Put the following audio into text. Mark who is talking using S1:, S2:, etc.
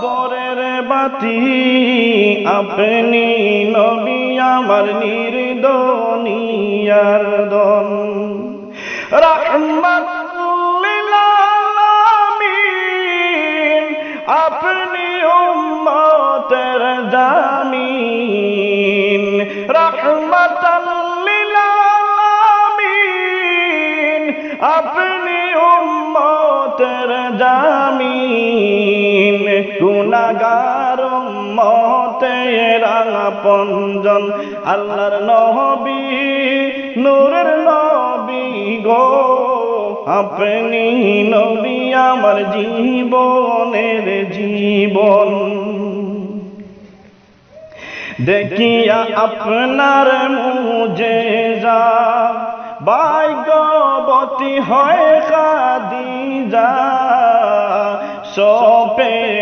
S1: পরের বাতি আপনি নবী আমার নির্দনিয়ার দন রাহমাতুল লিল আলামিন আপনি উম্মতের জামিন রাহমাতুল লিল আলামিন আপনি উম্মতের জামিন গুনাহগার উম্মতের আপনজন আল্লাহর নবী নূরের নবী গো আপনি নবী আমার জীবনের জীবন দেখিয়া আপনার মুজেজা ভাগ্যবতী হয় খাদিজা সপে